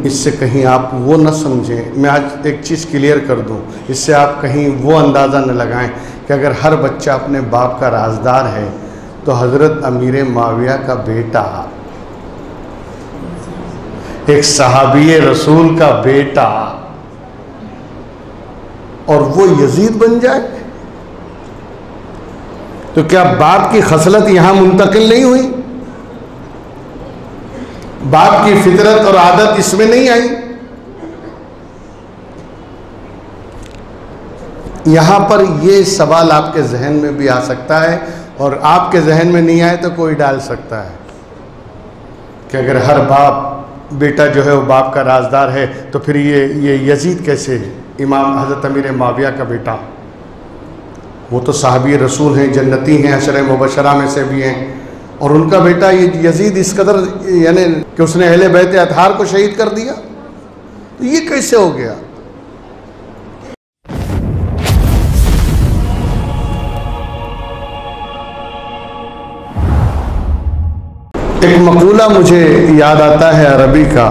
इससे कहीं आप वो न समझें, मैं आज एक चीज़ क्लियर कर दूं, इससे आप कहीं वो अंदाज़ा न लगाएं कि अगर हर बच्चा अपने बाप का राजदार है तो हज़रत अमीर माविया का बेटा, एक सहाबी रसूल का बेटा, और वो यजीद बन जाए, तो क्या बाप की खसलत यहां मुंतकिल नहीं हुई? बाप की फितरत और आदत इसमें नहीं आई? यहां पर ये सवाल आपके जहन में भी आ सकता है, और आपके जहन में नहीं आए तो कोई डाल सकता है कि अगर हर बाप बेटा जो है वो बाप का राजदार है तो फिर ये यजीद कैसे है? इमाम हज़रत अमीर माविया का बेटा, वो तो साहबी रसूल हैं, जन्नती हैं, अशरे मुबशरा में से भी हैं, और उनका बेटा ये यजीद इस कदर यानी कि उसने अहले बैत अतहार को शहीद कर दिया, तो ये कैसे हो गया? एक मकूला मुझे याद आता है अरबी का,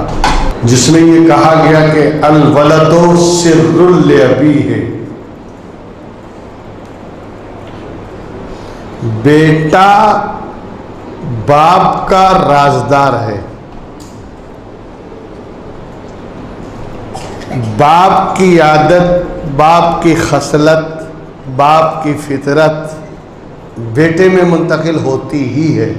जिसमें ये कहा गया कि अल वलदो सिर्रुल अबी है, बेटा बाप का राजदार है। बाप की आदत, बाप की खसलत, बाप की फितरत बेटे में मुंतकिल होती ही है।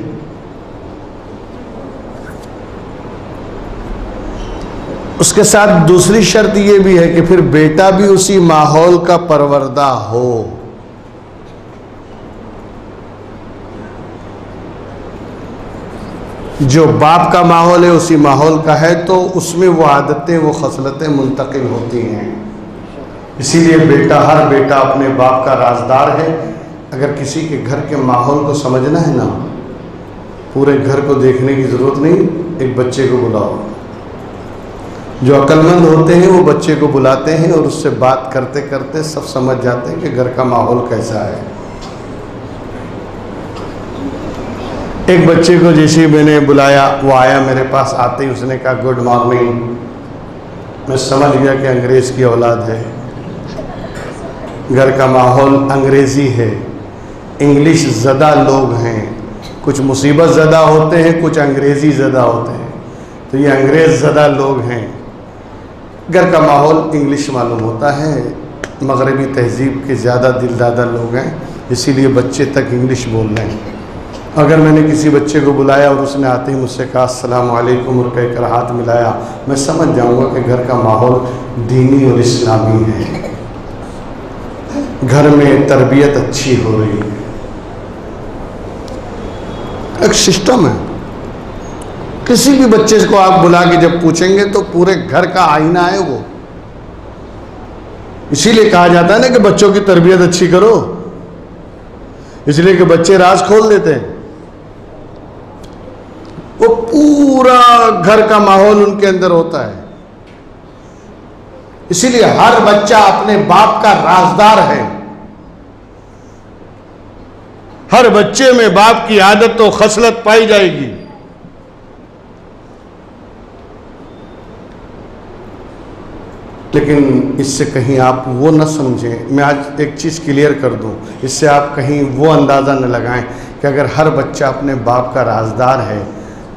उसके साथ दूसरी शर्त यह भी है कि फिर बेटा भी उसी माहौल का परवरदा हो। जो बाप का माहौल है उसी माहौल का है, तो उसमें वो आदतें, वो खसलतें मुंतकिल होती हैं। इसीलिए बेटा, हर बेटा अपने बाप का राजदार है। अगर किसी के घर के माहौल को समझना है ना, पूरे घर को देखने की ज़रूरत नहीं, एक बच्चे को बुलाओ। जो अक्लमंद होते हैं वो बच्चे को बुलाते हैं और उससे बात करते करते सब समझ जाते हैं कि घर का माहौल कैसा है। एक बच्चे को जैसे मैंने बुलाया, वो आया मेरे पास, आते ही उसने कहा गुड मॉर्निंग। मैं समझ गया कि अंग्रेज़ की औलाद है, घर का माहौल अंग्रेज़ी है, इंग्लिश ज़दा लोग हैं, कुछ मुसीबत ज़दा होते हैं, कुछ अंग्रेज़ी ज़दा होते हैं, तो ये अंग्रेज़ ज़दा लोग हैं। घर का माहौल इंग्लिश मालूम होता है, मगरबी तहज़ीब के ज़्यादा दिलदादा लोग हैं, इसीलिए बच्चे तक इंग्लिश बोल रहे हैं। अगर मैंने किसी बच्चे को बुलाया और उसने आते ही मुझसे कहा अस्सलाम वालेकुम और कहकर हाथ मिलाया, मैं समझ जाऊंगा कि घर का माहौल दीनी और इस्लामी है, घर में तरबियत अच्छी हो रही है। एक सिस्टम है। किसी भी बच्चे को आप बुला के जब पूछेंगे तो पूरे घर का आईना है वो। इसीलिए कहा जाता है ना कि बच्चों की तरबियत अच्छी करो, इसलिए कि बच्चे राज खोल देते हैं। वो पूरा घर का माहौल उनके अंदर होता है। इसीलिए हर बच्चा अपने बाप का राजदार है। हर बच्चे में बाप की आदत और खसलत पाई जाएगी। लेकिन इससे कहीं आप वो न समझें, मैं आज एक चीज़ क्लियर कर दूं, इससे आप कहीं वो अंदाज़ा न लगाएं कि अगर हर बच्चा अपने बाप का राजदार है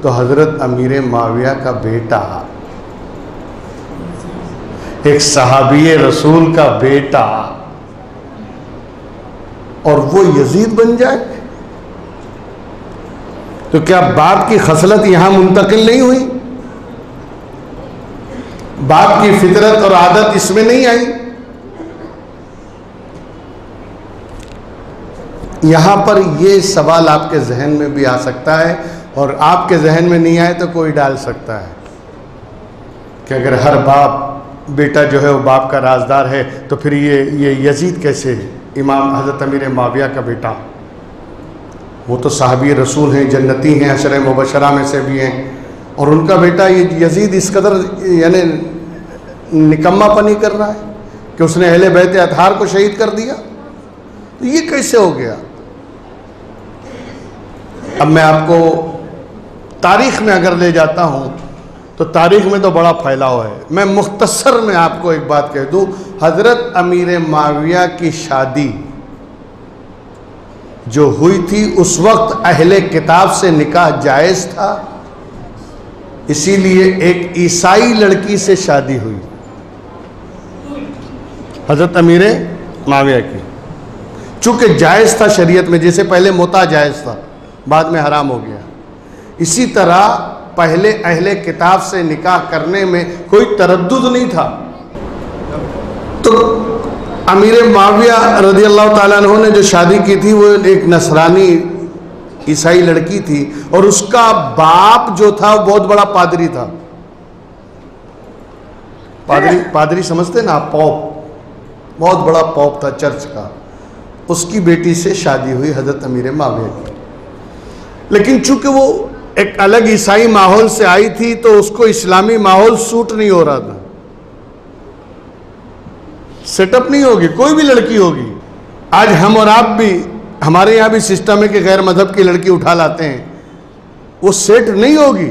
तो हज़रत अमीर माविया का बेटा, एक सहाबी रसूल का बेटा, और वो यजीद बन जाए, तो क्या बाप की खसलत यहां मुंतकिल नहीं हुई? बाप की फितरत और आदत इसमें नहीं आई? यहां पर ये सवाल आपके जहन में भी आ सकता है, और आपके जहन में नहीं आए तो कोई डाल सकता है कि अगर हर बाप बेटा जो है वो बाप का राजदार है तो फिर ये यजीद कैसे है? इमाम हज़रत अमीर माविया का बेटा, वो तो साहबी रसूल हैं, जन्नती हैं, अशरे मुबशरा में से भी हैं, और उनका बेटा ये यजीद इस कदर यानी निकम्मापनी कर रहा है कि उसने अहले बैत अतहार को शहीद कर दिया, तो ये कैसे हो गया? अब मैं आपको तारीख़ में अगर ले जाता हूँ तो तारीख में तो बड़ा फैलाव है। मैं मुख्तसर में आपको एक बात कह दूं, हजरत अमीर माविया की शादी जो हुई थी उस वक्त अहले किताब से निकाह जायज़ था, इसीलिए एक ईसाई लड़की से शादी हुई हजरत अमीर माविया की, चूंकि जायज़ था शरीयत में। जैसे पहले मुता जायज़ था, बाद में हराम हो गया, इसी तरह पहले अहले किताब से निकाह करने में कोई तरद्दुद नहीं था। तो अमीर माविया रज़ी अल्लाह ताला अन्हु ने जो शादी की थी वो एक नसरानी ईसाई लड़की थी, और उसका बाप जो था वो बहुत बड़ा पादरी था। पादरी समझते ना, पॉप, बहुत बड़ा पॉप था चर्च का। उसकी बेटी से शादी हुई हजरत अमीर माविया की। लेकिन चूंकि वो एक अलग ईसाई माहौल से आई थी तो उसको इस्लामी माहौल सूट नहीं हो रहा था, सेटअप नहीं होगी, कोई भी लड़की होगी। आज हम और आप भी, हमारे यहाँ भी सिस्टम है कि गैर मजहब की लड़की उठा लाते हैं, वो सेट नहीं होगी।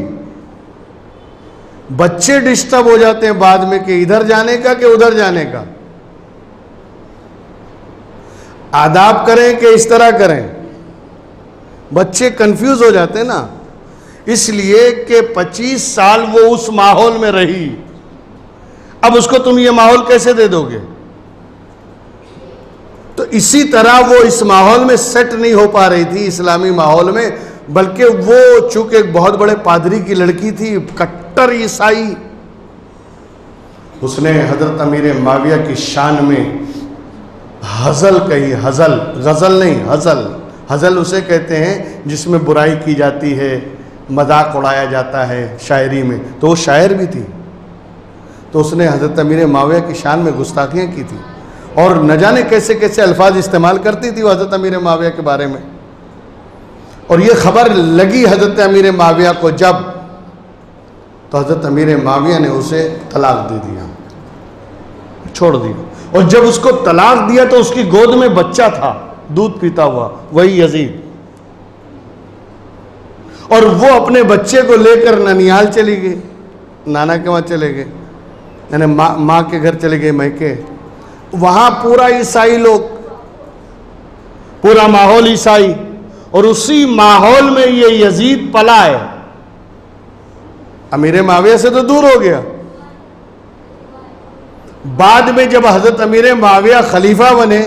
बच्चे डिस्टर्ब हो जाते हैं बाद में कि इधर जाने का कि उधर जाने का, आदाब करें कि इस तरह करें, बच्चे कंफ्यूज हो जाते हैं ना। इसलिए कि 25 साल वो उस माहौल में रही, अब उसको तुम ये माहौल कैसे दे दोगे? तो इसी तरह वो इस माहौल में सेट नहीं हो पा रही थी, इस्लामी माहौल में, बल्कि वो चूंकि एक बहुत बड़े पादरी की लड़की थी, कट्टर ईसाई, उसने हजरत अमीर माविया की शान में हजल कही। हजल, गजल नहीं, हजल। हजल उसे कहते हैं जिसमें बुराई की जाती है, मजाक उड़ाया जाता है शायरी में, तो वो शायर भी थी। तो उसने हजरत अमीर माविया की शान में गुस्ताखियाँ की थी, और न जाने कैसे कैसे अल्फाज इस्तेमाल करती थी वो हजरत अमीर माविया के बारे में। और ये खबर लगी हजरत अमीर माविया को जब, तो हजरत अमीर माविया ने उसे तलाक दे दिया, छोड़ दिया। और जब उसको तलाक दिया तो उसकी गोद में बच्चा था दूध पीता हुआ, वही यजीद, और वो अपने बच्चे को लेकर ननिहाल चली गई, नाना के वहाँ चले गए, यानी माँ के घर चले गए मैके। वहाँ पूरा ईसाई लोग, पूरा माहौल ईसाई, और उसी माहौल में ये यजीद पला है, अमीर माविया से तो दूर हो गया। बाद में जब हजरत अमीर माविया खलीफा बने,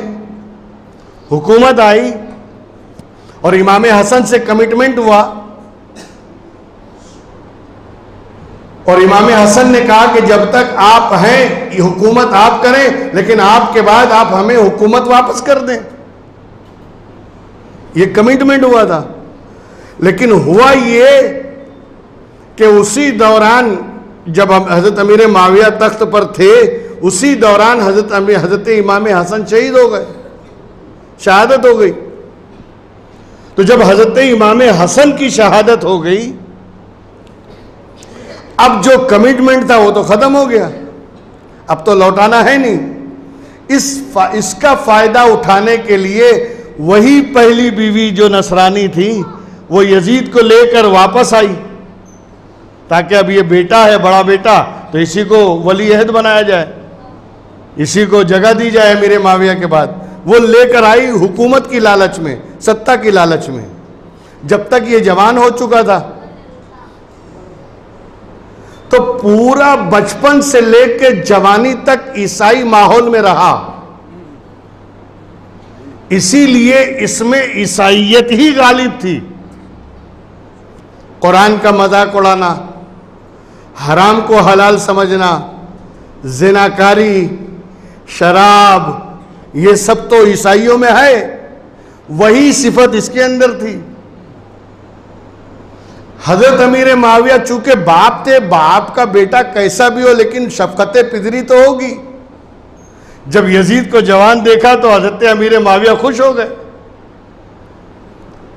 हुकूमत आई और इमाम हसन से कमिटमेंट हुआ, और इमाम हसन ने कहा कि जब तक आप हैं ये हुकूमत आप करें, लेकिन आपके बाद आप हमें हुकूमत वापस कर दें। ये कमिटमेंट हुआ था। लेकिन हुआ ये कि उसी दौरान जब हजरत अमीर माविया तख्त पर थे, उसी दौरान हजरत इमाम हसन शहीद हो गए, शहादत हो गई। तो जब हजरत इमाम हसन की शहादत हो गई, अब जो कमिटमेंट था वो तो खत्म हो गया, अब तो लौटाना है नहीं। इसका फायदा उठाने के लिए वही पहली बीवी जो नसरानी थी वो यजीद को लेकर वापस आई, ताकि अब ये बेटा है, बड़ा बेटा, तो इसी को वली अहद बनाया जाए, इसी को जगह दी जाए अमीर माविया के बाद। वो लेकर आई हुकूमत की लालच में, सत्ता की लालच में। जब तक ये जवान हो चुका था तो पूरा बचपन से लेकर जवानी तक ईसाई माहौल में रहा, इसीलिए इसमें ईसाइयत ही गालिब थी। कुरान का मजाक उड़ाना, हराम को हलाल समझना, जिनाकारी, शराब, ये सब तो ईसाइयों में है, वही सिफत इसके अंदर थी। हजरत अमीर माविया चूंकि बाप थे, बाप का बेटा कैसा भी हो लेकिन शफकत पिदरी तो होगी। जब यजीद को जवान देखा तो हजरत अमीर माविया खुश हो गए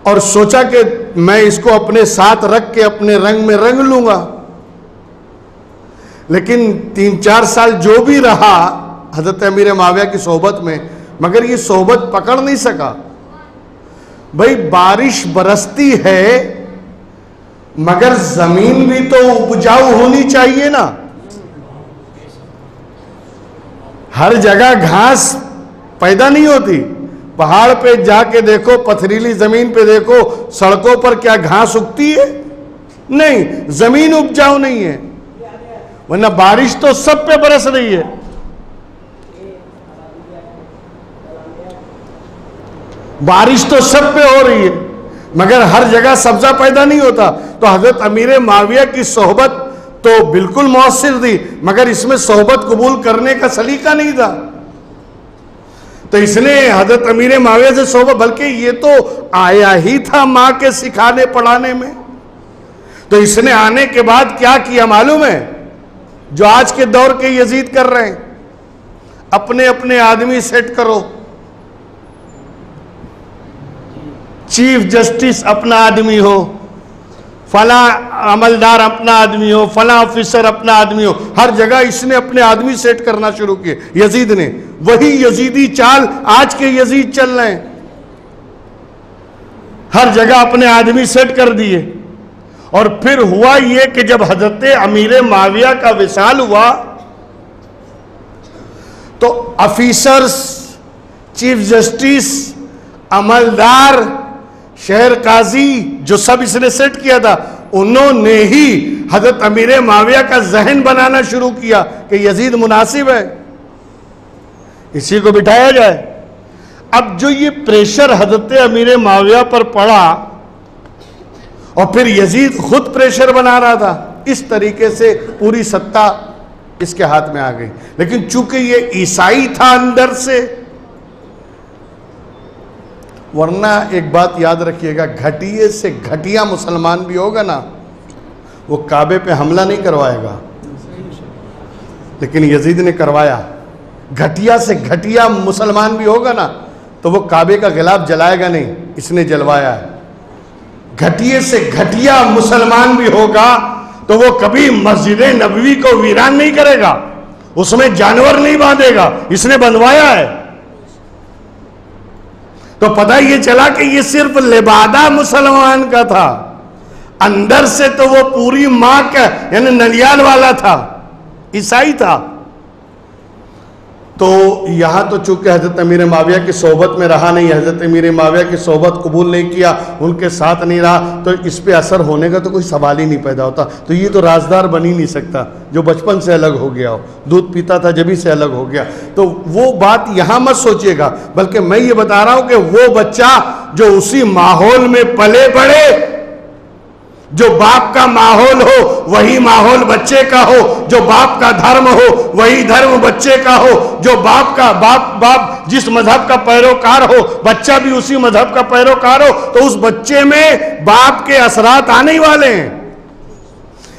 और सोचा कि मैं इसको अपने साथ रख के अपने रंग में रंग लूंगा। लेकिन 3-4 साल जो भी रहा हजरत अमीर माविया की सोहबत में, मगर ये सोहबत पकड़ नहीं सका। भाई बारिश बरसती है मगर जमीन भी तो उपजाऊ होनी चाहिए ना। हर जगह घास पैदा नहीं होती। पहाड़ पे जाके देखो, पथरीली जमीन पे देखो, सड़कों पर क्या घास उगती है? नहीं, जमीन उपजाऊ नहीं है। वरना बारिश तो सब पे बरस रही है। बारिश तो सब पे हो रही है, मगर हर जगह सब्जा पैदा नहीं होता। तो हजरत अमीर माविया की सोहबत तो बिल्कुल मौसर थी, मगर इसमें सोहबत कबूल करने का सलीका नहीं था। तो इसने हजरत अमीर माविया से सोहबत, बल्कि ये तो आया ही था मां के सिखाने पढ़ाने में। तो इसने आने के बाद क्या किया मालूम है? जो आज के दौर के यजीद कर रहे हैं, अपने अपने आदमी सेट करो। चीफ जस्टिस अपना आदमी हो, फला अमलदार अपना आदमी हो, फला ऑफिसर अपना आदमी हो। हर जगह इसने अपने आदमी सेट करना शुरू किए यजीद ने। वही यजीदी चाल आज के यजीद चल रहे हैं। हर जगह अपने आदमी सेट कर दिए। और फिर हुआ यह कि जब हजरत अमीर माविया का विसाल हुआ तो ऑफिसर्स, चीफ जस्टिस, अमलदार, शहर काजी, जो सब इसने सेट किया था, उन्होंने ही हजरत अमीर माविया का जहन बनाना शुरू किया कि यजीद मुनासिब है, इसी को बिठाया जाए। अब जो ये प्रेशर हजरत अमीर माविया पर पड़ा और फिर यजीद खुद प्रेशर बना रहा था, इस तरीके से पूरी सत्ता इसके हाथ में आ गई। लेकिन चूंकि ये ईसाई था अंदर से, वरना एक बात याद रखिएगा, घटिया से घटिया मुसलमान भी होगा ना, वो काबे पे हमला नहीं करवाएगा, लेकिन यजीद ने करवाया। घटिया से घटिया मुसलमान भी होगा ना, तो वो काबे का गिलाफ जलाएगा नहीं, इसने जलवाया है। घटिया से घटिया मुसलमान भी होगा तो वो कभी मस्जिद नबवी को वीरान नहीं करेगा, उसमें जानवर नहीं बांधेगा, इसने बंधवाया है। तो पता ये चला कि ये सिर्फ लिबादा मुसलमान का था, अंदर से तो वो पूरी मां का यानी नलियाल वाला था, ईसाई था। तो यहां तो चूंकि हजरत अमीर माविया की सोहबत में रहा नहीं, हजरत अमीर माविया की सोहबत कबूल नहीं किया, उनके साथ नहीं रहा, तो इस पे असर होने का तो कोई सवाल ही नहीं पैदा होता। तो ये तो राजदार बन ही नहीं सकता जो बचपन से अलग हो गया हो, दूध पीता था जब ही से अलग हो गया। तो वो बात यहां मत सोचिएगा, बल्कि मैं ये बता रहा हूं कि वो बच्चा जो उसी माहौल में पले बढ़े, जो बाप का माहौल हो वही माहौल बच्चे का हो, जो बाप का धर्म हो वही धर्म बच्चे का हो, जो बाप जिस मजहब का पैरोकार हो बच्चा भी उसी मजहब का पैरोकार हो, तो उस बच्चे में बाप के असरात आने वाले हैं।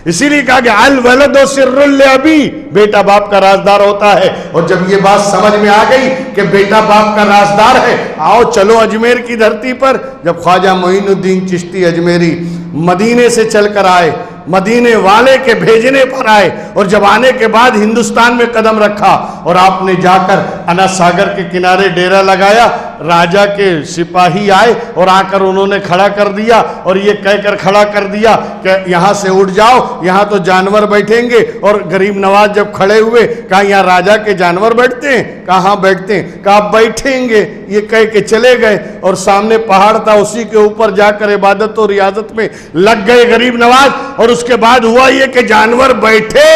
इसीलिए कहा कि अल वलद सिर्रुल अबी, बेटा बाप का राजदार होता है। और जब ये बात समझ में आ गई कि बेटा बाप का राजदार है, आओ चलो अजमेर की धरती पर। जब ख्वाजा मोइनुद्दीन चिश्ती अजमेरी मदीने से चलकर आए, मदीने वाले के भेजने पर आए, और जब आने के बाद हिंदुस्तान में कदम रखा और आपने जाकर अनस सागर के किनारे डेरा लगाया, राजा के सिपाही आए और आकर उन्होंने खड़ा कर दिया और ये कहकर खड़ा कर दिया कि यहाँ से उठ जाओ, यहाँ तो जानवर बैठेंगे। और गरीब नवाज जब खड़े हुए, कहा यहाँ राजा के जानवर बैठते हैं? कहाँ बैठते हैं? कहा बैठेंगे। ये कह के चले गए और सामने पहाड़ था, उसी के ऊपर जाकर इबादत और रियाजत में लग गए गरीब नवाज। और उसके बाद हुआ ये कि जानवर बैठे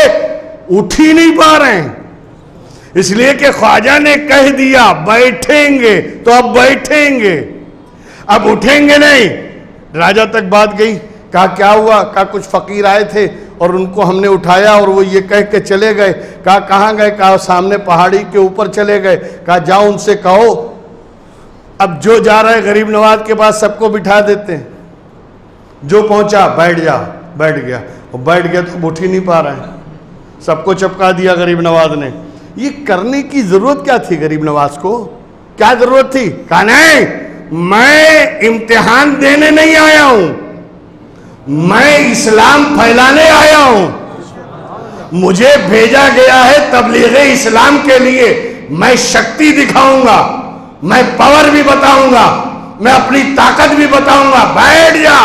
उठ ही नहीं पा रहे हैं, इसलिए कि ख्वाजा ने कह दिया बैठेंगे, तो अब बैठेंगे, अब उठेंगे नहीं। राजा तक बात गई। कहा क्या हुआ? कहा कुछ फकीर आए थे और उनको हमने उठाया और वो ये कह के चले गए। कहा कहाँ गए? कहा सामने पहाड़ी के ऊपर चले गए। कहा जाओ उनसे कहो। अब जो जा रहा है गरीब नवाज के पास सबको बिठा देते हैं, जो पहुंचा बैठ जा, बैठ गया। और बैठ गया तो उठ ही नहीं पा रहा है, सबको चपका दिया गरीब नवाज ने। ये करने की जरूरत क्या थी गरीब नवाज को? क्या जरूरत थी? कहा नहीं, मैं इम्तिहान देने नहीं आया हूं, मैं इस्लाम फैलाने आया हूं। मुझे भेजा गया है तबलीग इस्लाम के लिए। मैं शक्ति दिखाऊंगा, मैं पावर भी बताऊंगा, मैं अपनी ताकत भी बताऊंगा। बैठ जा।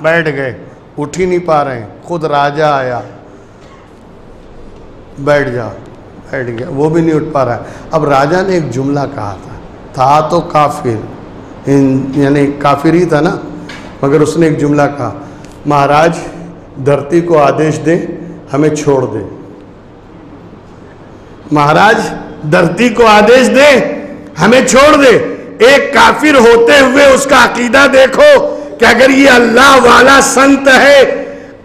बैठ गए। उठ ही नहीं पा रहे हैं। खुद राजा आया, बैठ गया, वो भी नहीं उठ पा रहा है। अब राजा ने एक जुमला कहा था तो काफिर, यानी काफिर ही था ना, मगर उसने एक जुमला कहा, महाराज धरती को आदेश दे हमें छोड़ दे। महाराज धरती को आदेश दे हमें छोड़ दे। एक काफिर होते हुए उसका अकीदा देखो कि अगर ये अल्लाह वाला संत है,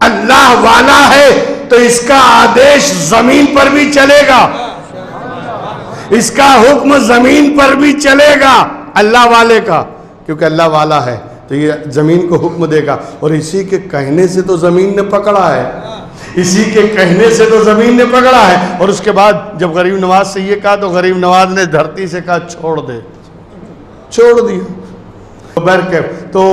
अल्लाह वाला है, तो इसका आदेश जमीन पर भी चलेगा, इसका हुक्म जमीन पर भी चलेगा अल्लाह वाले का, क्योंकि अल्लाह वाला है तो ये जमीन को हुक्म देगा। और इसी के कहने से तो जमीन ने पकड़ा है, इसी के कहने से तो जमीन ने पकड़ा है। और उसके बाद जब गरीब नवाज से ये कहा तो गरीब नवाज ने धरती से कहा छोड़ दे, छोड़ दिया। बैरकैफ तो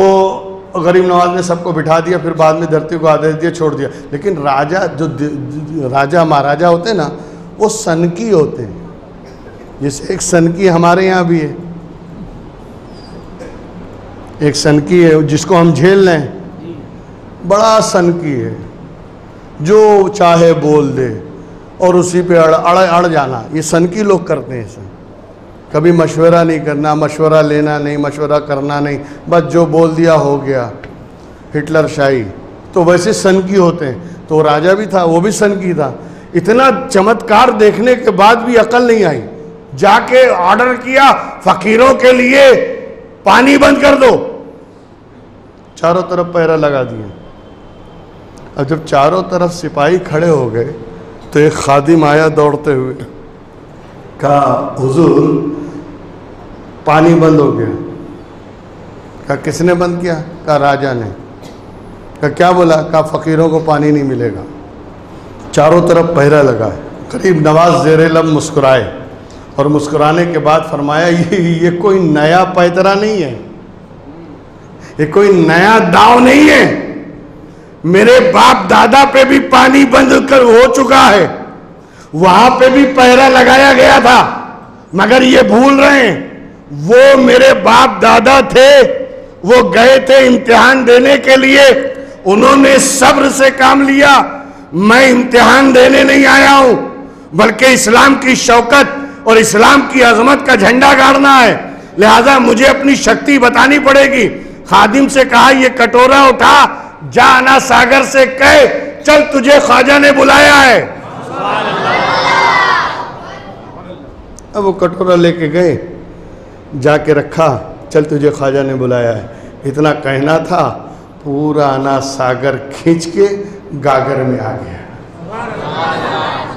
गरीब नवाज ने सबको बिठा दिया, फिर बाद में धरती को आदेश दिया, छोड़ दिया। लेकिन राजा, जो राजा महाराजा होते हैं ना, वो सनकी होते हैं। जैसे एक सनकी हमारे यहाँ भी है, एक सनकी है जिसको हम झेल लें, बड़ा सनकी है, जो चाहे बोल दे और उसी पे अड़ जाना। ये सनकी लोग करते हैं ऐसा, कभी मशवरा नहीं करना, मशवरा लेना नहीं, मशवरा करना नहीं, बस जो बोल दिया हो गया, हिटलर शाही। तो वैसे सनकी होते हैं। तो राजा भी था, वो भी सनकी था। इतना चमत्कार देखने के बाद भी अकल नहीं आई, जाके ऑर्डर किया फकीरों के लिए पानी बंद कर दो, चारों तरफ पहरा लगा दिया। अब जब चारों तरफ सिपाही खड़े हो गए तो एक खादिम आया दौड़ते हुए, कहा हुजूर पानी बंद हो गया। कहा किसने बंद किया? कहा राजा ने। कहा क्या बोला? कहा फकीरों को पानी नहीं मिलेगा। चारों तरफ पहरा लगा है। गरीब नवाज ज़ेरे लब मुस्कुराए और मुस्कुराने के बाद फरमाया, ये कोई नया पैतरा नहीं है, ये कोई नया दाव नहीं है, मेरे बाप दादा पे भी पानी बंद कर हो चुका है, वहां पे भी पहरा लगाया गया था, मगर ये भूल रहे हैं वो मेरे बाप दादा थे, वो गए थे इम्तिहान देने के लिए, उन्होंने सब्र से काम लिया। मैं इम्तिहान देने नहीं आया हूं, बल्कि इस्लाम की शौकत और इस्लाम की अजमत का झंडा गाड़ना है, लिहाजा मुझे अपनी शक्ति बतानी पड़ेगी। खादिम से कहा, ये कटोरा उठा, जा आना सागर से कहे चल तुझे ख्वाजा ने बुलाया है। अब वो कटोरा लेके गए, जाके रखा, चल तुझे ख्वाजा ने बुलाया है। इतना कहना था, पूरा आना सागर खींच के गागर में आ गया।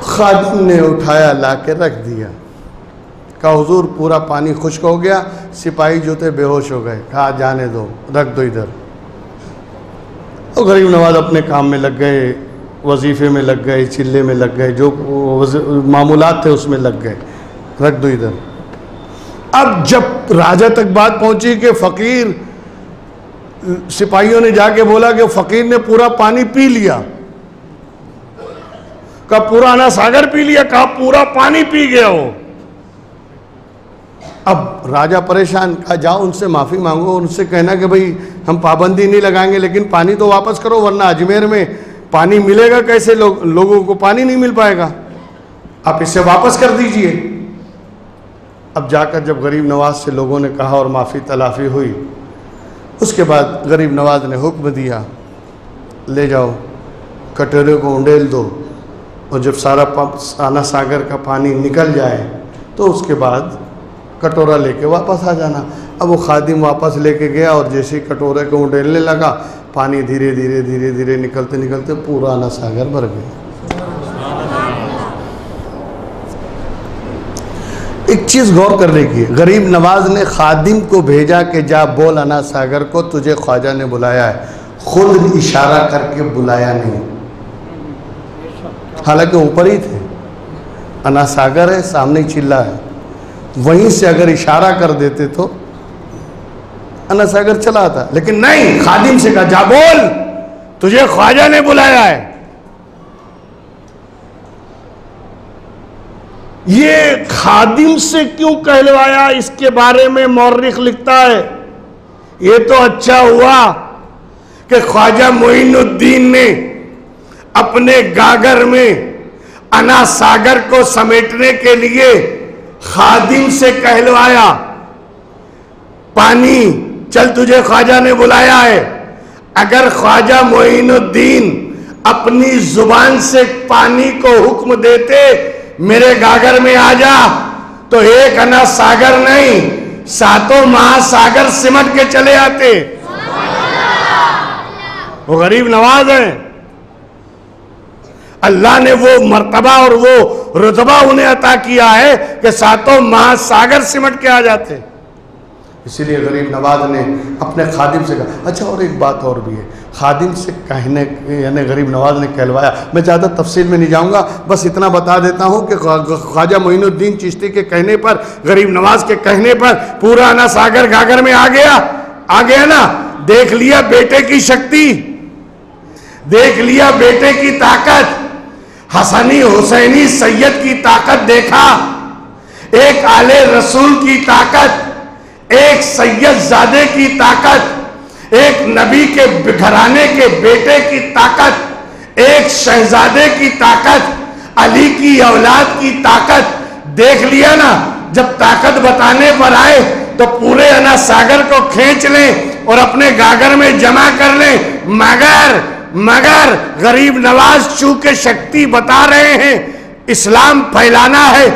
खादिम ने उठाया, लाके रख दिया। कहा हुजूर पूरा पानी खुश्क हो गया, सिपाही जो थे बेहोश हो गए। कहा जाने दो, रख दो इधर। तो गरीब नवाज अपने काम में लग गए, वजीफे में लग गए, चिल्ले में लग गए, जो मामूलात थे उसमें लग गए, रख दो इधर। अब जब राजा तक बात पहुंची कि फकीर, सिपाहियों ने जाके बोला कि फकीर ने पूरा पानी पी लिया। कहा पूरा आना सागर पी लिया? कहा पूरा पानी पी गया हो। अब राजा परेशान। कहा जाओ उनसे माफ़ी मांगो, उनसे कहना कि भाई हम पाबंदी नहीं लगाएंगे, लेकिन पानी तो वापस करो, वरना अजमेर में पानी मिलेगा कैसे, लोगों को पानी नहीं मिल पाएगा, आप इसे वापस कर दीजिए। अब जाकर जब गरीब नवाज से लोगों ने कहा और माफ़ी तलाफ़ी हुई, उसके बाद गरीब नवाज ने हुक्म दिया, ले जाओ कटोरे को उंडेल दो, और जब सारा आना सागर का पानी निकल जाए तो उसके बाद कटोरा लेके वापस आ जाना। अब वो खादिम वापस लेके गया और जैसे ही कटोरे को उंडेलने लगा, पानी धीरे धीरे धीरे धीरे निकलते निकलते पूरा आना सागर भर गया। एक चीज़ गौर करने की, गरीब नवाज ने खादिम को भेजा कि जा बोल आना सागर को तुझे ख्वाजा ने बुलाया है, खुद इशारा करके बुलाया नहीं। हालांकि ऊपर ही थे, आना सागर है, सामने ही चिल्ला है, वहीं से अगर इशारा कर देते तो आना सागर चला आता, लेकिन नहीं, खादिम से कहा जा बोल तुझे ख्वाजा ने बुलाया है। ये खादिम से क्यों कहलवाया, इसके बारे में मौर्रिख लिखता है, ये तो अच्छा हुआ कि ख्वाजा मोइनुद्दीन ने अपने गागर में अना सागर को समेटने के लिए खादिम से कहलवाया, पानी चल तुझे ख्वाजा ने बुलाया है। अगर ख्वाजा मोइनुद्दीन अपनी जुबान से पानी को हुक्म देते मेरे गागर में आ जा, तो एक अना सागर नहीं 7 महासागर सिमट के चले आते। वो गरीब नवाज है, अल्लाह ने वो मर्तबा और वो रुतबा उन्हें अता किया है कि 7 महासागर सिमट के आ जाते। इसीलिए गरीब नवाज ने अपने खादिम से कहा। अच्छा, और एक बात और भी है, खादिम से कहने यानी गरीब नवाज ने कहलवाया। मैं ज़्यादा तफसील में नहीं जाऊंगा, बस इतना बता देता हूं कि ख्वाजा मोइनुद्दीन चिश्ती के कहने पर, गरीब नवाज के कहने पर पूरा अना सागर गागर में आ गया ना। देख लिया बेटे की शक्ति, देख लिया बेटे की ताकत, हसनी हुसैनी सैयद की ताकत देखा, एक आले रसूल की ताकत, एक सैयद ज़ादे की ताकत, एक नबी के घराने के बेटे की ताकत, एक शहजादे की ताकत, अली की औलाद की ताकत देख लिया ना। जब ताकत बताने पर आए तो पूरे अना सागर को खींच लें और अपने गागर में जमा कर लें। मगर गरीब नवाज चूंकि शक्ति बता रहे हैं, इस्लाम फैलाना है,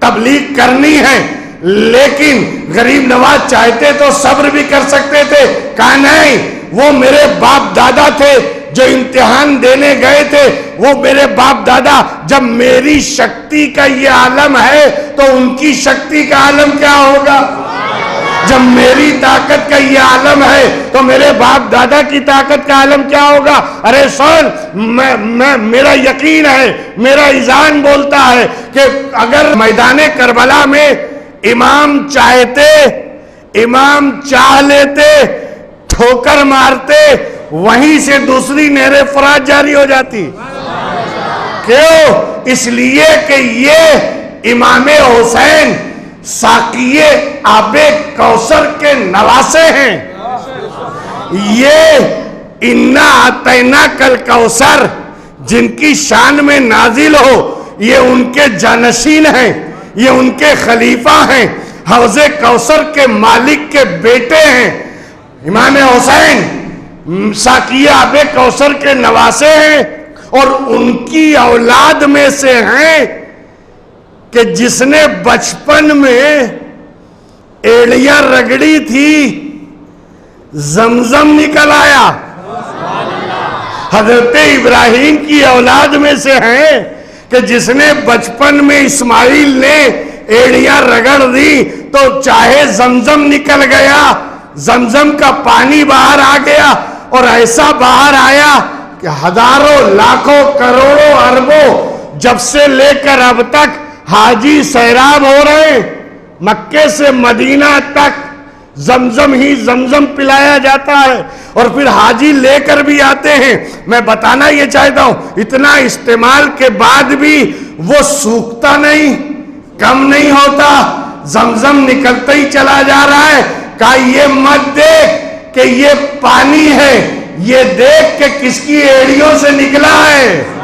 तबलीग करनी है, लेकिन गरीब नवाज चाहते तो सब्र भी कर सकते थे। कहा नहीं, वो मेरे बाप दादा थे जो इम्तिहान देने गए थे, वो मेरे बाप दादा, जब मेरी शक्ति का ये आलम है तो उनकी शक्ति का आलम क्या होगा। जब मेरी ताकत का ये आलम है तो मेरे बाप दादा की ताकत का आलम क्या होगा। अरे सुन, मेरा यकीन है, मेरा ईजान बोलता है कि अगर मैदान करबला में इमाम चाहते, इमाम चाह लेते, ठोकर मारते, वहीं से दूसरी नहरे फरात जारी हो जाती। क्यों? इसलिए कि ये इमामे हुसैन साकिये आबे कौसर के नवासे हैं। ये इन्ना अतैना कल कौसर जिनकी शान में नाजिल हो, ये उनके जानशीन हैं, ये उनके खलीफा हैं, हौज़े कौसर के मालिक के बेटे हैं। इमाम हुसैन साकिया आबे कौसर के नवासे हैं और उनकी औलाद में से हैं कि जिसने बचपन में एड़ियां रगड़ी थी, जमजम निकल आया। हजरत इब्राहिम की औलाद में से हैं कि जिसने बचपन में इस्माइल ने एड़ियां रगड़ दी तो चाहे जमजम निकल गया, जमजम का पानी बाहर आ गया, और ऐसा बाहर आया कि हजारों लाखों करोड़ों अरबों जब से लेकर अब तक हाजी सैराब हो रहे, मक्के से मदीना तक जमजम ही जमजम पिलाया जाता है और फिर हाजी लेकर भी आते हैं। मैं बताना ये चाहता हूं, इतना इस्तेमाल के बाद भी वो सूखता नहीं, कम नहीं होता, जमजम निकलता ही चला जा रहा है। का ये मत देख कि ये पानी है, ये देख के किसकी एड़ियों से निकला है।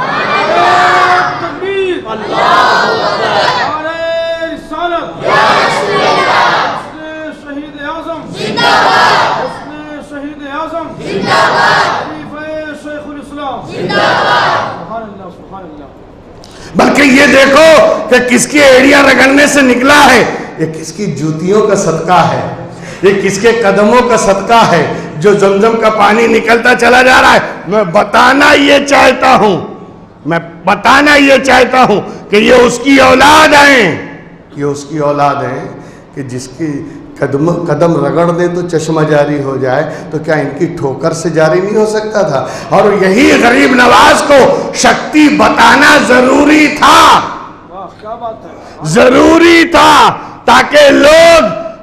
बल्कि ये देखो कि किसकी एड़ियां रगड़ने से निकला है, ये किसकी जूतियों का सदका है, ये किसके कदमों का सदका है जो जमजम का पानी निकलता चला जा रहा है। मैं बताना ये चाहता हूं कि ये उसकी औलाद हैं, ये उसकी औलाद हैं कि जिसकी कदम रगड़ दे तो चश्मा जारी हो जाए, तो क्या इनकी ठोकर से जारी नहीं हो सकता था। और यही गरीब नवाज को शक्ति बताना जरूरी था, क्या बात है, जरूरी था, ताकि लोग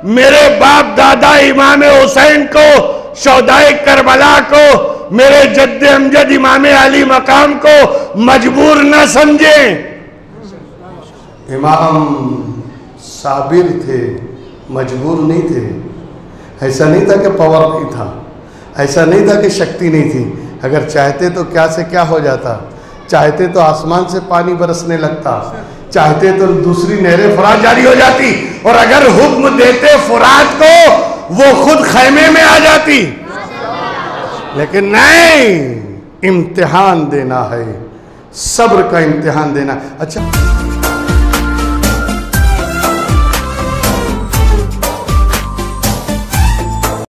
मेरे बाप दादा इमाम हुसैन को, शौदाए करबला को, मेरे जद्दे अमजद इमाम अली मकाम को मजबूर न समझे। इमाम साबिर थे, मजबूर नहीं थे। ऐसा नहीं था कि पावर नहीं था, ऐसा नहीं था कि शक्ति नहीं थी, अगर चाहते तो क्या से क्या हो जाता। चाहते तो आसमान से पानी बरसने लगता, चाहते तो दूसरी नहरें फुरात जारी हो जाती, और अगर हुक्म देते फुरात को वो खुद खैमे में आ जाती। लेकिन नहीं, इम्तिहान देना है, सब्र का इम्तिहान देना। अच्छा।